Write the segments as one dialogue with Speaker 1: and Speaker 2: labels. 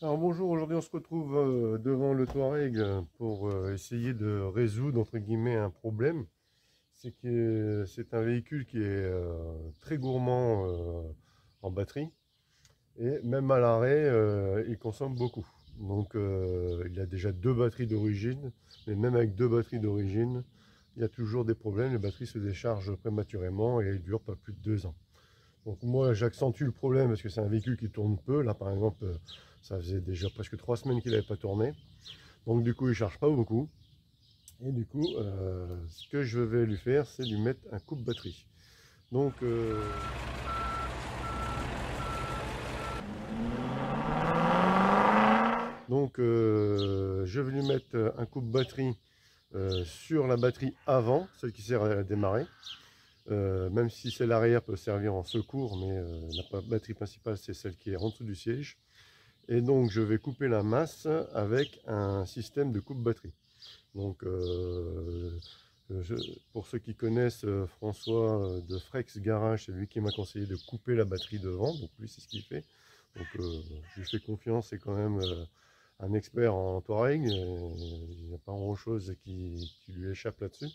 Speaker 1: Alors bonjour, aujourd'hui on se retrouve devant le Touareg pour essayer de résoudre entre guillemets un problème. C'est que c'est un véhicule qui est très gourmand en batterie et même à l'arrêt il consomme beaucoup. Donc il a déjà deux batteries d'origine, mais même avec deux batteries d'origine, il y a toujours des problèmes. Les batteries se déchargent prématurément et elles durent pas plus de 2 ans. Donc moi j'accentue le problème parce que c'est un véhicule qui tourne peu. Là par exemple ça faisait déjà presque 3 semaines qu'il n'avait pas tourné. Donc du coup il ne charge pas beaucoup. Et du coup ce que je vais lui faire c'est lui mettre un coupe batterie. Donc, je vais lui mettre un coupe batterie sur la batterie avant, celle qui sert à démarrer. Même si celle arrière peut servir en secours, mais la batterie principale c'est celle qui est en dessous du siège. Et donc je vais couper la masse avec un système de coupe-batterie. Donc je, pour ceux qui connaissent François de Frex Garage, c'est lui qui m'a conseillé de couper la batterie devant. Donc lui c'est ce qu'il fait. Donc je lui fais confiance, c'est quand même un expert en Touareg. Il n'y a pas grand chose qui lui échappe là-dessus.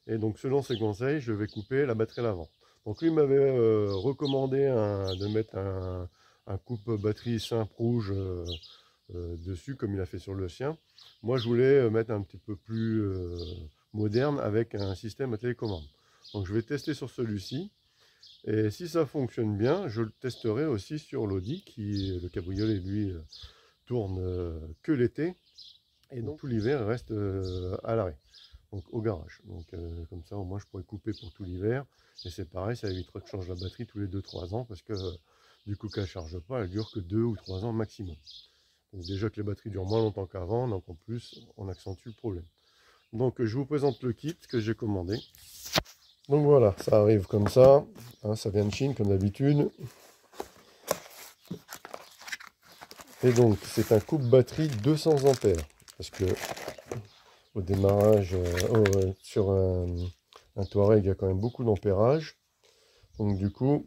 Speaker 1: Et donc selon ses conseils, je vais couper la batterie à l'avant. Donc lui m'avait recommandé de mettre un coupe batterie simple rouge dessus, comme il a fait sur le sien. Moi, je voulais mettre un petit peu plus moderne avec un système à télécommande. Donc, je vais tester sur celui-ci. Et si ça fonctionne bien, je le testerai aussi sur l'Audi, qui, le cabriolet, lui, tourne que l'été. Et donc, tout l'hiver, il reste à l'arrêt, donc au garage. Donc, comme ça, au moins, je pourrais couper pour tout l'hiver. Et c'est pareil, ça évitera que je change la batterie tous les 2-3 ans, parce que du coup, qu'elle ne charge pas, elle dure que 2 ou 3 ans maximum. Donc déjà que les batteries durent moins longtemps qu'avant, donc en plus on accentue le problème. Donc je vous présente le kit que j'ai commandé. Donc voilà, ça arrive comme ça, hein, ça vient de Chine comme d'habitude. Et donc c'est un coupe batterie 200 ampères, parce que au démarrage, sur un Touareg, il y a quand même beaucoup d'ampérage. Donc du coup,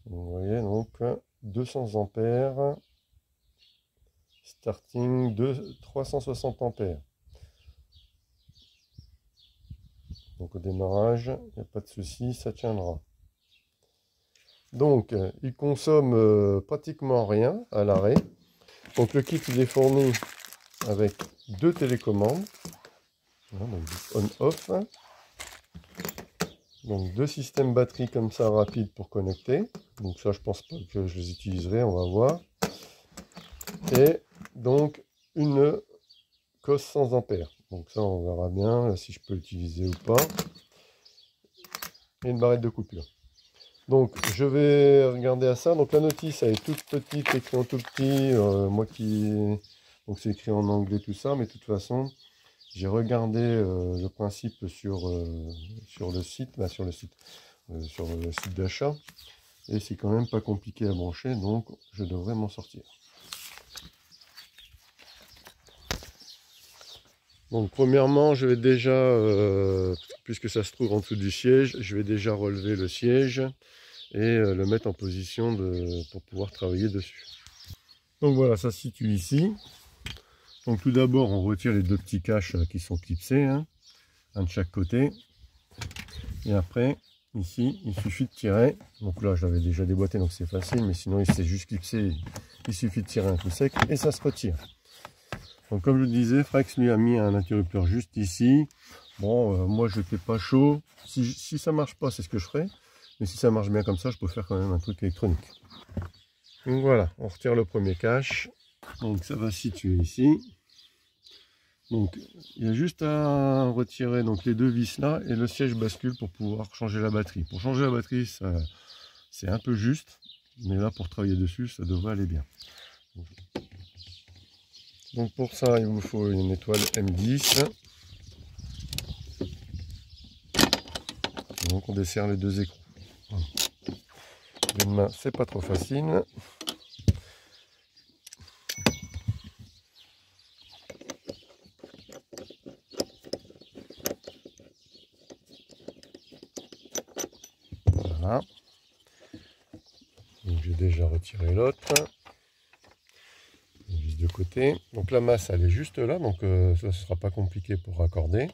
Speaker 1: vous voyez, donc 200 ampères, starting de 360 ampères. Donc au démarrage, il n'y a pas de souci, ça tiendra. Donc il consomme pratiquement rien à l'arrêt. Donc le kit il est fourni avec deux télécommandes, voilà, donc on-off. Donc deux systèmes batterie comme ça rapides pour connecter. Donc ça je pense pas que je les utiliserai, on va voir. Et donc une cosse 100 ampères. Donc ça on verra bien si je peux l'utiliser ou pas. Et une barrette de coupure. Donc je vais regarder à ça. Donc la notice elle est toute petite, écrit en tout petit. Donc c'est écrit en anglais tout ça, mais de toute façon j'ai regardé le principe sur le site, sur le site d'achat, et c'est quand même pas compliqué à brancher, donc je devrais m'en sortir. Donc premièrement, je vais déjà, puisque ça se trouve en dessous du siège, je vais déjà relever le siège et le mettre en position pour pouvoir travailler dessus. Donc voilà, ça se situe ici. Donc tout d'abord, on retire les deux petits caches qui sont clipsés, hein, un de chaque côté. Et après, ici, il suffit de tirer. Donc là, je l'avais déjà déboîté, donc c'est facile, mais sinon, il s'est juste clipsé. Il suffit de tirer un coup sec et ça se retire. Donc comme je le disais, Frex lui a mis un interrupteur juste ici. Bon, moi je n'étais pas chaud. Si ça marche pas, c'est ce que je ferai. Mais si ça marche bien comme ça, je peux faire quand même un truc électronique. Donc voilà, on retire le premier cache. Donc ça va se situer ici. Donc il y a juste à retirer donc les deux vis là et le siège bascule pour pouvoir changer la batterie. Pour changer la batterie, c'est un peu juste. Mais là, pour travailler dessus, ça devrait aller bien. Donc pour ça, il vous faut une étoile M10. Donc on dessert les deux écrous. D'une main, c'est pas trop facile. Voilà. Donc j'ai déjà retiré l'autre. de côté. Donc la masse elle est juste là, donc ça ne sera pas compliqué pour raccorder.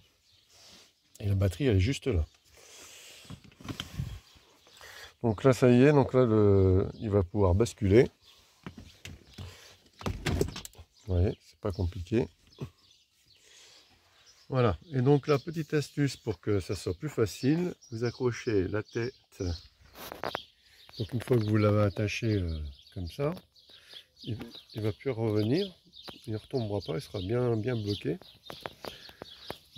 Speaker 1: Et la batterie elle est juste là. Donc là ça y est, donc là il va pouvoir basculer. Vous voyez, c'est pas compliqué. Voilà, et donc la petite astuce pour que ça soit plus facile, vous accrochez la tête. Donc une fois que vous l'avez attaché comme ça, il ne va plus revenir, il ne retombera pas, il sera bien bloqué.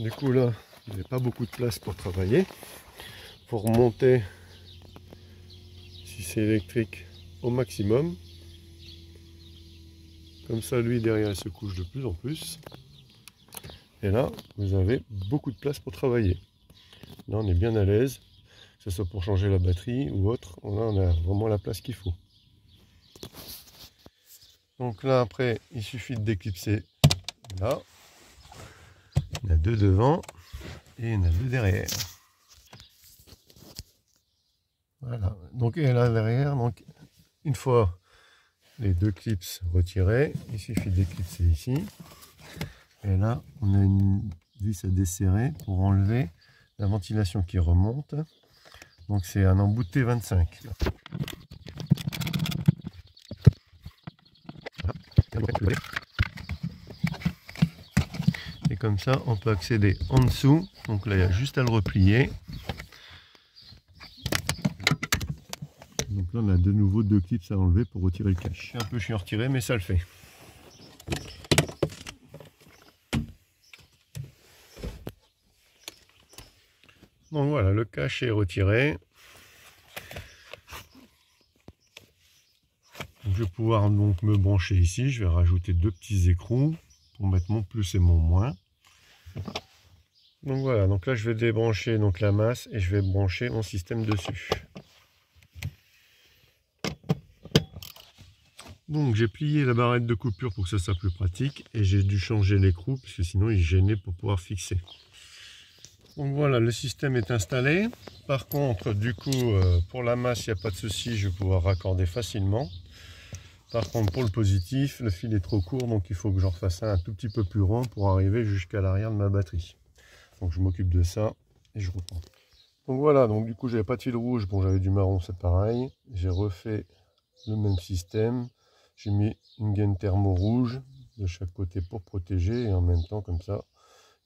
Speaker 1: Du coup là, vous n'avez pas beaucoup de place pour travailler. Pour remonter, si c'est électrique, au maximum. Comme ça, lui derrière il se couche de plus en plus. Et là, vous avez beaucoup de place pour travailler. Là, on est bien à l'aise, que ce soit pour changer la batterie ou autre. Là, on a vraiment la place qu'il faut. Donc là, après, il suffit de déclipser là. Il y en a deux devant et il y en a deux derrière. Voilà. Donc, et là derrière, donc, une fois les deux clips retirés, il suffit de déclipser ici. Et là, on a une vis à desserrer pour enlever la ventilation qui remonte. Donc c'est un embout T25. Et comme ça, on peut accéder en dessous. Donc là, il y a juste à le replier. Donc là, on a de nouveau deux clips à enlever pour retirer le cache. C'est un peu chiant à retirer, mais ça le fait. Donc voilà, le cache est retiré. Je vais pouvoir donc me brancher ici. Je vais rajouter deux petits écrous pour mettre mon plus et mon moins. Donc voilà, donc là je vais débrancher donc la masse et je vais brancher mon système dessus. Donc j'ai plié la barrette de coupure pour que ça soit plus pratique et j'ai dû changer l'écrou parce que sinon il gênait pour pouvoir fixer. Donc voilà, le système est installé. Par contre, du coup, pour la masse, il n'y a pas de souci, je vais pouvoir raccorder facilement. Par contre, pour le positif, le fil est trop court, donc il faut que j'en refasse un tout petit peu plus rond pour arriver jusqu'à l'arrière de ma batterie. Donc je m'occupe de ça et je reprends. Donc voilà, donc du coup, j'avais pas de fil rouge, bon j'avais du marron, c'est pareil. J'ai refait le même système. J'ai mis une gaine thermo rouge de chaque côté pour protéger et en même temps, comme ça,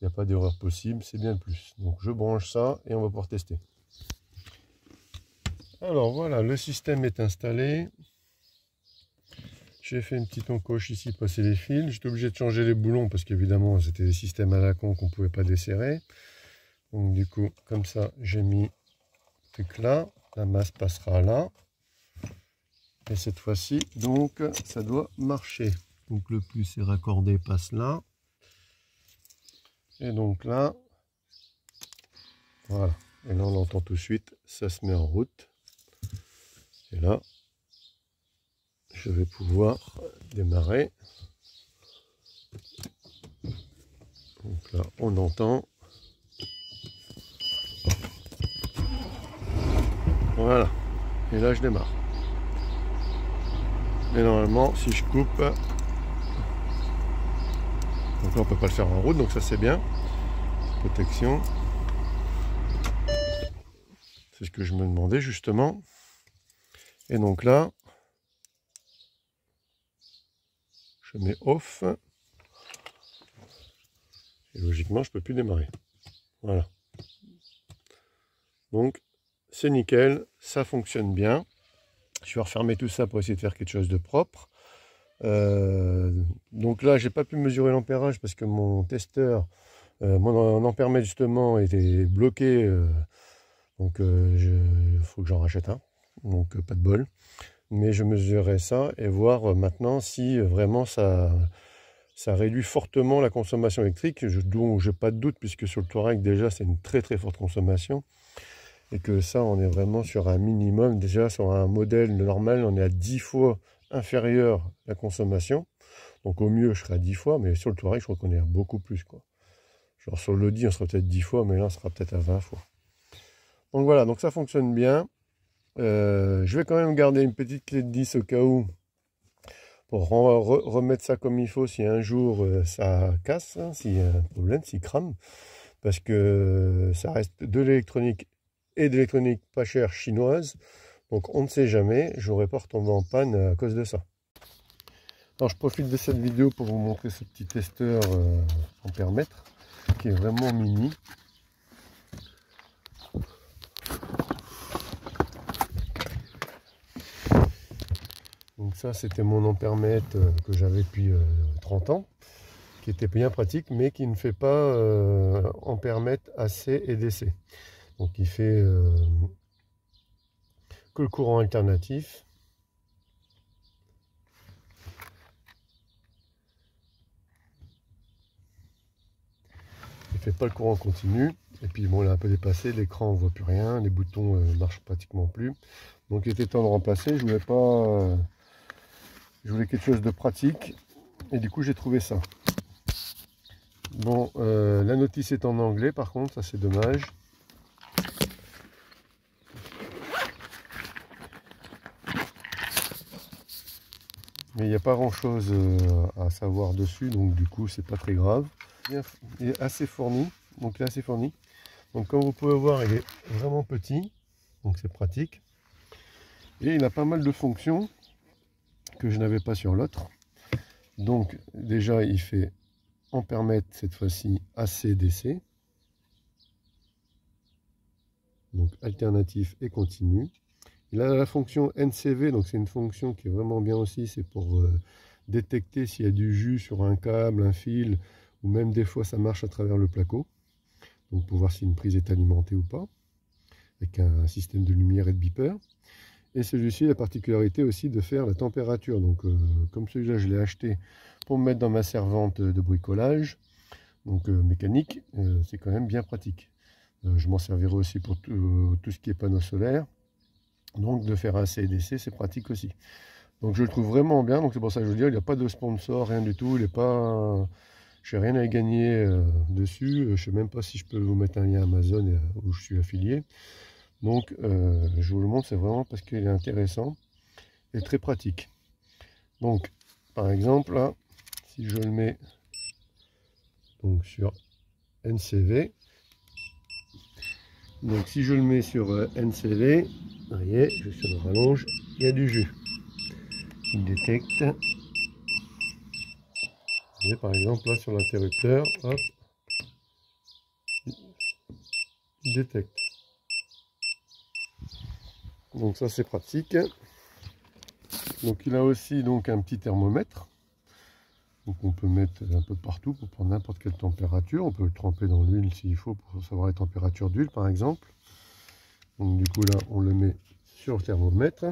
Speaker 1: il n'y a pas d'erreur possible, c'est bien le plus. Donc je branche ça et on va pouvoir tester. Alors voilà, le système est installé. J'ai fait une petite encoche ici, passer les fils. J'étais obligé de changer les boulons parce qu'évidemment c'était des systèmes à la con qu'on ne pouvait pas desserrer. Donc du coup, comme ça, j'ai mis le truc là. La masse passera là. Et cette fois-ci, donc, ça doit marcher. Donc le plus est raccordé, passe là. Et donc là, voilà. Et là, on l'entend tout de suite, ça se met en route. Et là, je vais pouvoir démarrer. Donc là, on entend. Voilà. Et là, je démarre. Et normalement, si je coupe, donc là, on peut pas le faire en route, donc ça c'est bien. Protection. C'est ce que je me demandais justement. Et donc là, je mets off. Et logiquement, je peux plus démarrer. Voilà. Donc, c'est nickel, ça fonctionne bien. Je vais refermer tout ça pour essayer de faire quelque chose de propre. Donc là, j'ai pas pu mesurer l'ampérage parce que mon testeur, mon ampèremètre justement était bloqué. Donc il faut que j'en rachète un. Donc pas de bol. Mais je mesurerai ça et voir maintenant si vraiment ça réduit fortement la consommation électrique, dont j'ai pas de doute puisque sur le Touareg déjà c'est une très forte consommation. Et que ça, on est vraiment sur un minimum. Déjà, sur un modèle normal, on est à 10 fois inférieur la consommation. Donc au mieux, je serai à 10 fois, mais sur le Touareg, je crois qu'on est à beaucoup plus, quoi. Genre sur l'Audi, on sera peut-être 10 fois, mais là, on sera peut-être à 20 fois. Donc voilà, donc ça fonctionne bien. Je vais quand même garder une petite clé de 10 au cas où, pour remettre ça comme il faut si un jour ça casse, hein, s'il y a un problème, s'il crame, parce que ça reste de l'électronique et de l'électronique pas chère chinoise, donc on ne sait jamais, je n'aurais pas retombé en panne à cause de ça. Alors je profite de cette vidéo pour vous montrer ce petit testeur ampère-mètre qui est vraiment mini. Donc ça c'était mon ampère-mètre que j'avais depuis 30 ans, qui était bien pratique mais qui ne fait pas ampère-mètre AC et DC. Donc il fait que le courant alternatif. Il fait pas le courant continu. Et puis bon, il est un peu dépassé, l'écran on voit plus rien, les boutons marchent pratiquement plus. Donc il était temps de remplacer. Je voulais pas, je voulais quelque chose de pratique. Et du coup j'ai trouvé ça. Bon, la notice est en anglais par contre, ça c'est dommage. Mais il n'y a pas grand chose à savoir dessus, donc du coup c'est pas très grave. Il est assez fourni, donc il est assez fourni. Donc comme vous pouvez voir, il est vraiment petit, donc c'est pratique. Et il a pas mal de fonctions que je n'avais pas sur l'autre. Donc déjà il fait ampère-mètre cette fois-ci AC/DC. Donc alternatif et continu. Il a la fonction NCV, donc c'est une fonction qui est vraiment bien aussi, c'est pour détecter s'il y a du jus sur un câble, un fil, ou même des fois ça marche à travers le placo. Donc pour voir si une prise est alimentée ou pas, avec un système de lumière et de beeper. Et celui-ci a la particularité aussi de faire la température. Donc comme celui-là je l'ai acheté pour me mettre dans ma servante de bricolage, donc mécanique, c'est quand même bien pratique. Je m'en servirai aussi pour tout ce qui est panneaux solaires. Donc de faire AC et DC, c'est pratique aussi. Donc je le trouve vraiment bien, donc c'est pour ça que je veux dire, il n'y a pas de sponsor, rien du tout, il n'est pas... Je n'ai rien à y gagner dessus, je ne sais même pas si je peux vous mettre un lien Amazon où je suis affilié. Donc je vous le montre, c'est vraiment parce qu'il est intéressant et très pratique. Donc par exemple là, si je le mets donc sur NCV, donc si je le mets sur NCV, vous voyez, je suis le rallonge, il y a du jus. Il détecte. Vous voyez, par exemple là sur l'interrupteur, hop, il détecte. Donc ça c'est pratique. Donc il a aussi donc un petit thermomètre. Donc on peut mettre un peu partout pour prendre n'importe quelle température. On peut le tremper dans l'huile s'il faut pour savoir la température d'huile par exemple. Donc du coup là on le met sur le thermomètre.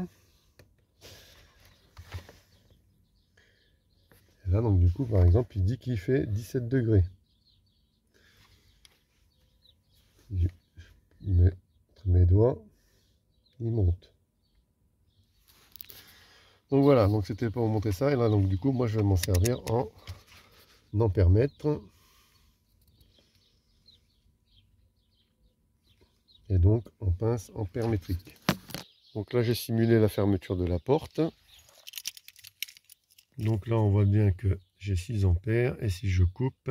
Speaker 1: Et là donc du coup par exemple il dit qu'il fait 17 degrés. Je mets entre mes doigts, il monte. Donc voilà, donc c'était pour vous montrer ça. Et là donc du coup moi je vais m'en servir en ampère-mètre. Et donc en pince ampère métrique. Donc là j'ai simulé la fermeture de la porte. Donc là on voit bien que j'ai 6 ampères et si je coupe,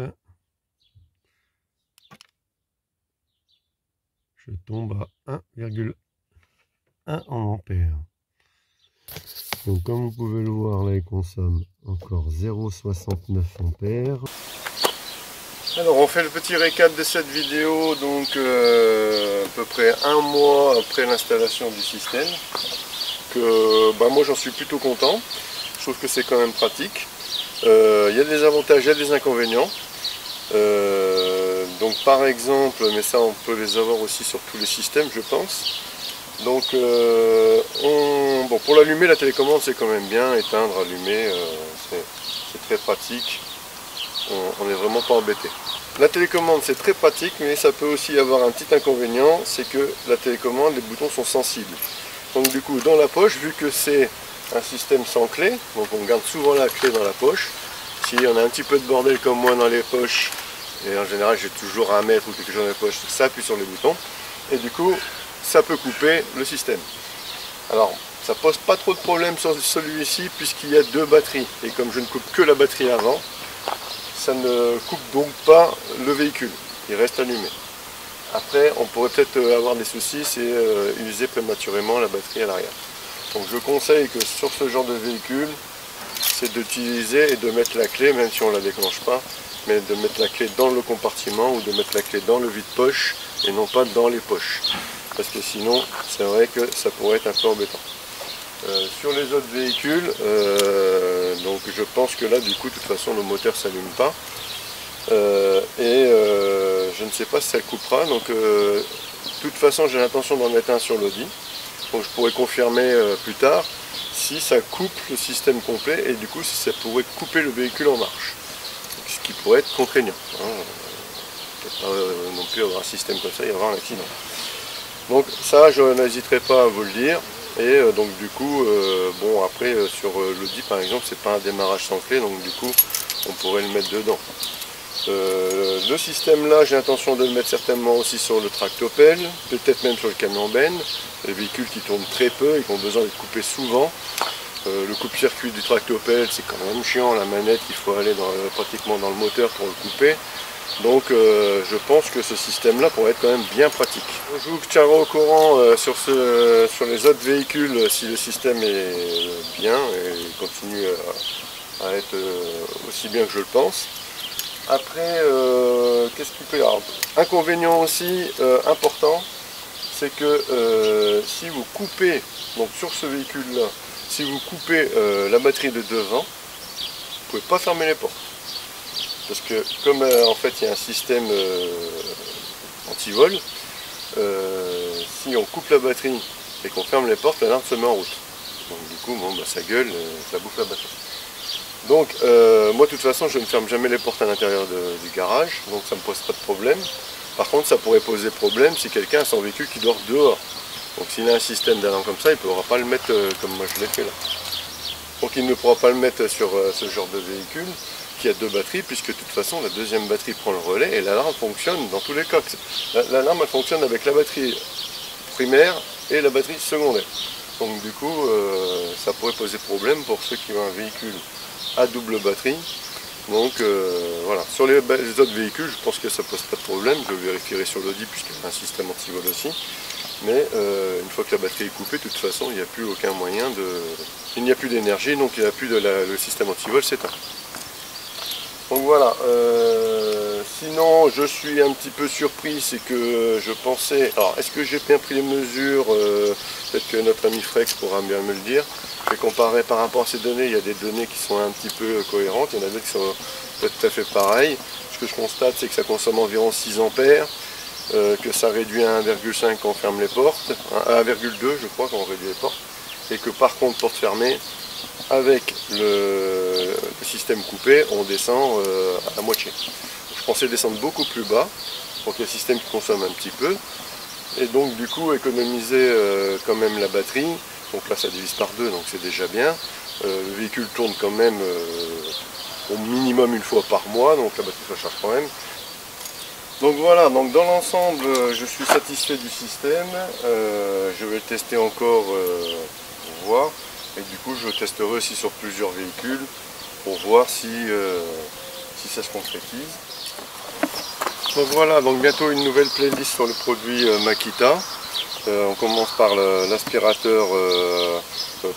Speaker 1: je tombe à 1,1 en ampères. Donc comme vous pouvez le voir là il consomme encore 0,69 ampères. Alors on fait le petit récap de cette vidéo, donc à peu près un mois après l'installation du système, que moi j'en suis plutôt content, je trouve que c'est quand même pratique. Il y a des avantages, il y a des inconvénients, donc par exemple, mais ça on peut les avoir aussi sur tous les systèmes je pense. Donc bon, pour l'allumer la télécommande c'est quand même bien, éteindre, allumer, c'est très pratique. On n'est vraiment pas embêté. La télécommande c'est très pratique, mais ça peut aussi avoir un petit inconvénient, c'est que la télécommande, les boutons sont sensibles. Donc du coup dans la poche, vu que c'est un système sans clé, donc on garde souvent la clé dans la poche. Si on a un petit peu de bordel comme moi dans les poches, et en général j'ai toujours 1 mètre ou quelque chose dans les poches, ça appuie sur les boutons, et du coup ça peut couper le système. Alors Ça pose pas trop de problème sur celui-ci puisqu'il y a 2 batteries. Et comme je ne coupe que la batterie avant, ça ne coupe donc pas le véhicule. Il reste allumé. Après, on pourrait peut-être avoir des soucis, c'est user prématurément la batterie à l'arrière. Donc je conseille que sur ce genre de véhicule, c'est d'utiliser et de mettre la clé, même si on ne la déclenche pas, mais de mettre la clé dans le compartiment ou de mettre la clé dans le vide-poche et non pas dans les poches. Parce que sinon, c'est vrai que ça pourrait être un peu embêtant. Sur les autres véhicules, donc je pense que là, du coup, de toute façon, le moteur ne s'allume pas. Je ne sais pas si ça le coupera. Donc, de toute façon, j'ai l'intention d'en mettre un sur l'Audi. Donc, je pourrais confirmer plus tard si ça coupe le système complet et du coup, si ça pourrait couper le véhicule en marche. Ce qui pourrait être contraignant. Peut-être pas non plus avoir un système comme ça et avoir un accident. Donc, ça, je n'hésiterai pas à vous le dire. Et donc du coup, bon après sur l'Audi par exemple, c'est pas un démarrage sans clé, donc du coup on pourrait le mettre dedans. Le système là, j'ai l'intention de le mettre certainement aussi sur le tractopelle, peut-être même sur le camion benne, les véhicules qui tournent très peu et qui ont besoin d'être coupés souvent. Le coupe-circuit du tractopelle, c'est quand même chiant, la manette, il faut aller pratiquement dans le moteur pour le couper. Donc je pense que ce système là pourrait être quand même bien pratique. Je vous tiendrai au courant sur les autres véhicules si le système est bien et continue à être aussi bien que je le pense. Après, qu'est-ce qu'il peut y avoir? Inconvénient aussi important, c'est que si vous coupez, donc sur ce véhicule là, si vous coupez la batterie de devant, vous ne pouvez pas fermer les portes. Parce que comme en fait il y a un système anti-vol, si on coupe la batterie et qu'on ferme les portes, l'alarme se met en route. Donc du coup, bon, bah, ça gueule, ça bouffe la batterie. Donc moi de toute façon je ne ferme jamais les portes à l'intérieur du garage, donc ça ne me pose pas de problème. Par contre ça pourrait poser problème si quelqu'un a son véhicule qui dort dehors. Donc s'il a un système d'alarme comme ça, il ne pourra pas le mettre comme moi je l'ai fait là. Donc il ne pourra pas le mettre sur ce genre de véhicule qui a 2 batteries, puisque de toute façon la deuxième batterie prend le relais et l'alarme fonctionne dans tous les cas. L'alarme elle fonctionne avec la batterie primaire et la batterie secondaire. Donc du coup ça pourrait poser problème pour ceux qui ont un véhicule à double batterie. Donc voilà, sur les autres véhicules je pense que ça pose pas de problème, je vérifierai sur l'Audi puisqu'il y a un système anti-vol aussi. Mais une fois que la batterie est coupée, de toute façon il n'y a plus aucun moyen de... Il n'y a plus d'énergie, donc il n'y a plus le système anti-vol s'éteint. Donc voilà, sinon je suis un petit peu surpris, c'est que je pensais, alors est-ce que j'ai bien pris les mesures, peut-être que notre ami Frex pourra bien me le dire. J'ai comparé par rapport à ces données, il y a des données qui sont un petit peu cohérentes, il y en a d'autres qui sont pas tout à fait pareilles. Ce que je constate, c'est que ça consomme environ 6 ampères, que ça réduit à 1,5 quand on ferme les portes, à 1,2 je crois quand on réduit les portes, et que par contre porte fermée, avec le système coupé, on descend à moitié. Je pensais descendre beaucoup plus bas, donc le système qui consomme un petit peu, et donc du coup économiser quand même la batterie. Donc là ça divise par 2, donc c'est déjà bien. Le véhicule tourne quand même au minimum une fois par mois, donc la batterie se charge quand même. Donc voilà, donc dans l'ensemble je suis satisfait du système. Je vais le tester encore pour voir. Et du coup je testerai aussi sur plusieurs véhicules pour voir si ça se concrétise. Donc voilà, donc bientôt une nouvelle playlist sur le produit Makita. On commence par l'aspirateur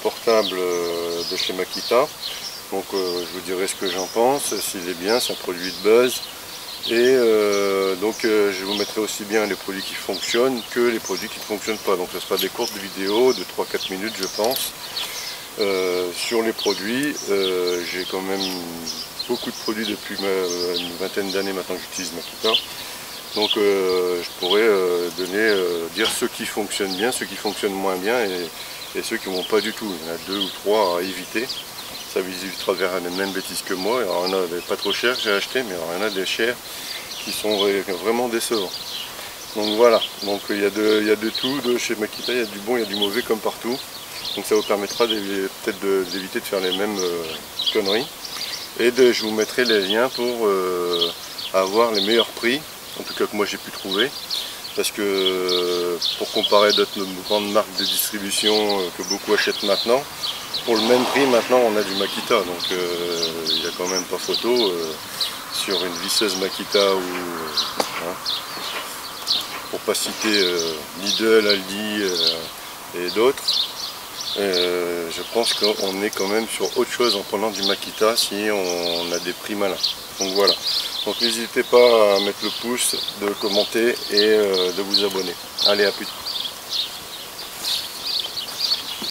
Speaker 1: portable de chez Makita. Donc je vous dirai ce que j'en pense, s'il est bien, c'est un produit de base. Et donc je vous mettrai aussi bien les produits qui fonctionnent que les produits qui ne fonctionnent pas. Donc ce sera des courtes vidéos de 3-4 minutes je pense. Sur les produits, j'ai quand même beaucoup de produits depuis une vingtaine d'années maintenant que j'utilise Makita. Donc je pourrais dire ceux qui fonctionnent bien, ceux qui fonctionnent moins bien et ceux qui ne vont pas du tout. Il y en a 2 ou 3 à éviter. Ça vous évitera de faire les mêmes bêtises que moi. Alors, il y en a des pas trop chers que j'ai acheté, mais il y en a des chers qui sont vraiment décevants. Donc voilà, donc il y a de tout de chez Makita, il y a du bon, il y a du mauvais comme partout. Donc ça vous permettra peut-être d'éviter de faire les mêmes conneries. Et je vous mettrai les liens pour avoir les meilleurs prix, en tout cas que moi j'ai pu trouver, parce que pour comparer d'autres grandes marques de distribution que beaucoup achètent maintenant, pour le même prix maintenant on a du Makita, donc il n'y a quand même pas photo sur une visseuse Makita ou hein, pour pas citer Lidl, Aldi et d'autres. Je pense qu'on est quand même sur autre chose en prenant du Makita si on a des prix malins. Donc voilà. Donc n'hésitez pas à mettre le pouce, de commenter et de vous abonner. Allez, à plus.